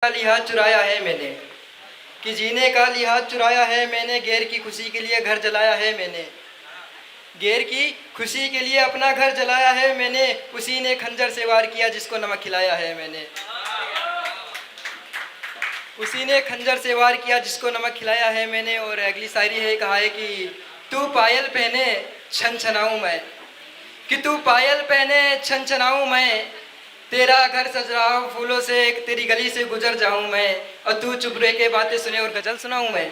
का लिहाज चुराया है मैंने, कि जीने का लिहाज चुराया है मैंने, गैर की खुशी के लिए घर जलाया है मैंने, गैर की खुशी के लिए अपना घर जलाया है मैंने, उसी ने खंजर से वार किया जिसको नमक खिलाया है मैंने, उसी ने खंजर से वार किया जिसको नमक खिलाया है मैंने। और अगली शायरी है, कहा है कि तू पायल पहने छन छनाऊं मैं, कि तू पायल पहने छन छनाऊं मैं, तेरा घर सज रहा हूँ फूलों से, तेरी गली से गुजर जाऊं मैं, और तू चुप रह के बातें सुने और गजल सुनाऊं मैं,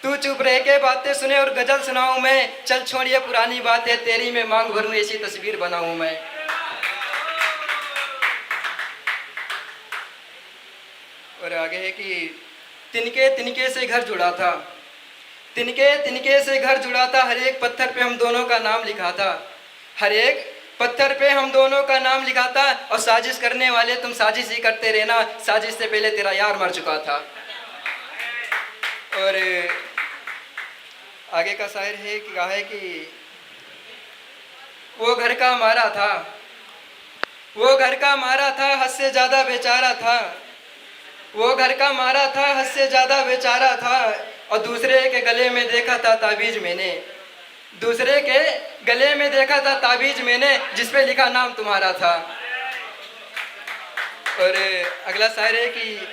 तू चुप रह के बातें सुने और गजल सुनाऊं मैं, चल छोड़ ये पुरानी बातें, तेरी मैं मांग भरूं ऐसी तस्वीर बनाऊं मैं। और आगे है कि तिनके तिनके से घर जुड़ा था, तिनके तिनके से घर जुड़ा था, हर एक पत्थर पे हम दोनों का नाम लिखा था, हर एक पत्थर पे हम दोनों का नाम लिखा था, और साजिश करने वाले तुम साजिश ही करते रहना, साजिश से पहले तेरा यार मर चुका था। और आगे का शायर है कि कहा है कि वो घर का मारा था, वो घर का मारा था, हद से ज्यादा बेचारा था, वो घर का मारा था, हद से ज्यादा बेचारा था, और दूसरे के गले में देखा था ताबीज मैंने, दूसरे के गले में देखा था ताबीज मैंने, जिसपे लिखा नाम तुम्हारा था। और अगला शायर है कि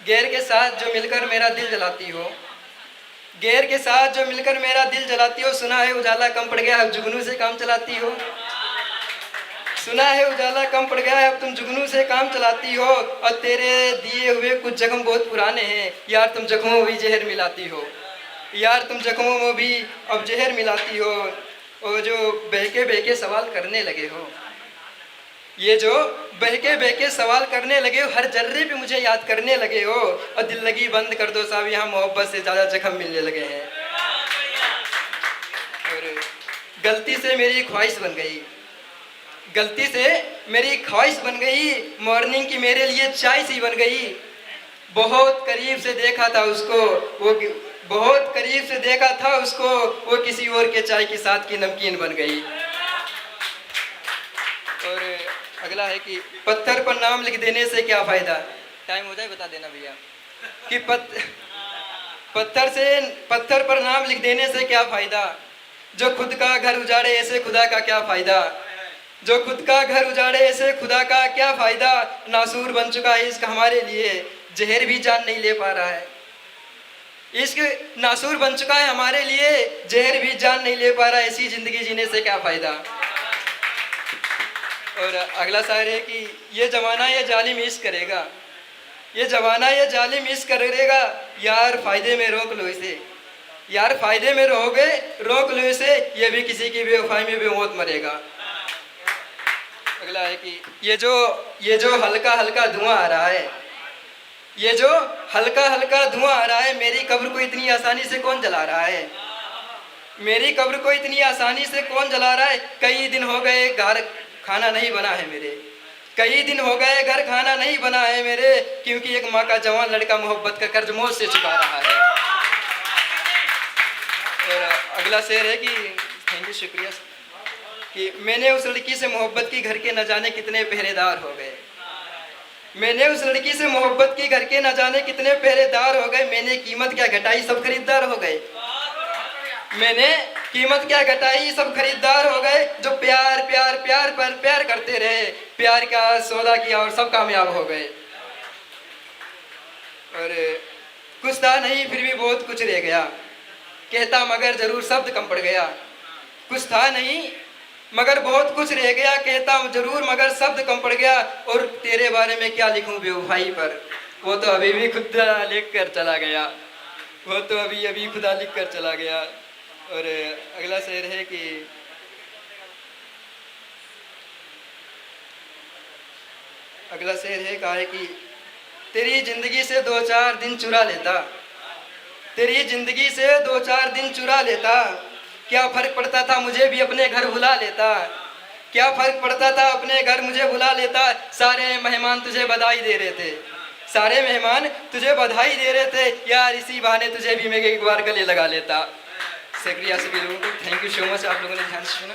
गैर के साथ जो मिलकर मेरा दिल जलाती हो, गैर के साथ जो मिलकर मेरा दिल जलाती हो, सुना है उजाला कम पड़ गया अब जुगनू से काम चलाती हो, सुना है उजाला कम पड़ गया है अब तुम जुगनू से काम चलाती हो, और तेरे दिए हुए कुछ जख्म बहुत पुराने हैं, यार तुम जख्मों में भी जहर मिलाती हो, यार तुम जख्मों में भी अब जहर मिलाती हो, और जो बहके बहके सवाल करने लगे हो, ये जो बहके बहके सवाल करने लगे हो, हर जर्रे पे मुझे याद करने लगे हो, और दिल लगी बंद कर दो साहब, यहाँ मोहब्बत से ज़्यादा जख्म मिलने लगे हैं। और गलती से मेरी ख्वाहिश बन गई, गलती से मेरी ख्वाहिश बन गई, मॉर्निंग की मेरे लिए चाय सी बन गई, बहुत करीब से देखा था उसको, वो बहुत करीब से देखा था उसको, वो किसी और के चाय के साथ की नमकीन बन गई। और अगला है कि पत्थर पर नाम लिख देने से क्या फ़ायदा, टाइम हो जाए बता देना भैया, कि पत्थर पर नाम लिख देने से क्या फ़ायदा, जो खुद का घर उजाड़े ऐसे खुदा का क्या फ़ायदा, जो खुद का घर उजाड़े ऐसे खुदा का क्या फ़ायदा, नासूर बन चुका है इश्क हमारे लिए, जहर भी जान नहीं ले पा रहा है, इश्क नासूर बन चुका है हमारे लिए, जहर भी जान नहीं ले पा रहा है, ऐसी ज़िंदगी जीने से क्या फ़ायदा। और अगला शायर है कि ये ज़माना ये जालिम इश्क करेगा, ये ज़माना ये जालिम इश्क करेगा, यार फ़ायदे में रोक लो इसे, यार फ़ायदे में रहोगे रोक लो इसे, ये भी किसी की बेवफाई में भी मौत मरेगा। अगला है कि ये जो हल्का हल्का धुआं आ रहा है, ये जो हल्का हल्का धुआं आ रहा है, मेरी कब्र को इतनी आसानी से कौन जला रहा है, मेरी कब्र को इतनी आसानी से कौन जला रहा है, कई दिन हो गए घर खाना नहीं बना है मेरे, कई दिन हो गए घर खाना नहीं बना है मेरे, क्योंकि एक माँ का जवान लड़का मोहब्बत का कर्ज मौत से चुका रहा है। और अगला शेर है कि थैंक यू शुक्रिया, कि मैंने उस लड़की से मोहब्बत की घर के न जाने कितने पहरेदार हो गए, मैंने उस लड़की से मोहब्बत की घर के न जाने कितने पहरेदार हो गए, मैंने कीमत क्या घटाई सब खरीदार हो गए, मैंने कीमत क्या घटाई सब खरीदार हो गए, जो प्यार प्यार प्यार पर प्यार करते रहे, प्यार का सौदा किया और सब कामयाब हो गए। और कुछ था नहीं फिर भी बहुत कुछ रह गया, कहता मगर जरूर शब्द कम पड़ गया, कुछ था नहीं मगर बहुत कुछ रह गया, कहता जरूर मगर शब्द कम पड़ गया, और तेरे बारे में क्या लिखूं बेवफाई पर, वो तो अभी भी खुदा लिख कर चला गया, वो तो अभी खुदा लिख कर चला गया। और अगला शेर है कि अगला शेर है, कहा है कि तेरी जिंदगी से 2-4 दिन चुरा लेता, तेरी जिंदगी से 2-4 दिन चुरा लेता, क्या फर्क पड़ता था मुझे भी अपने घर बुला लेता, क्या फर्क पड़ता था अपने घर मुझे बुला लेता, सारे मेहमान तुझे बधाई दे रहे थे, सारे मेहमान तुझे बधाई दे रहे थे, यार इसी बहाने तुझे भी मैं एक बार गले लगा लेता। शुक्रिया सभी लोगों को, थैंक यू सो मच, आप लोगों ने ध्यान से सुना।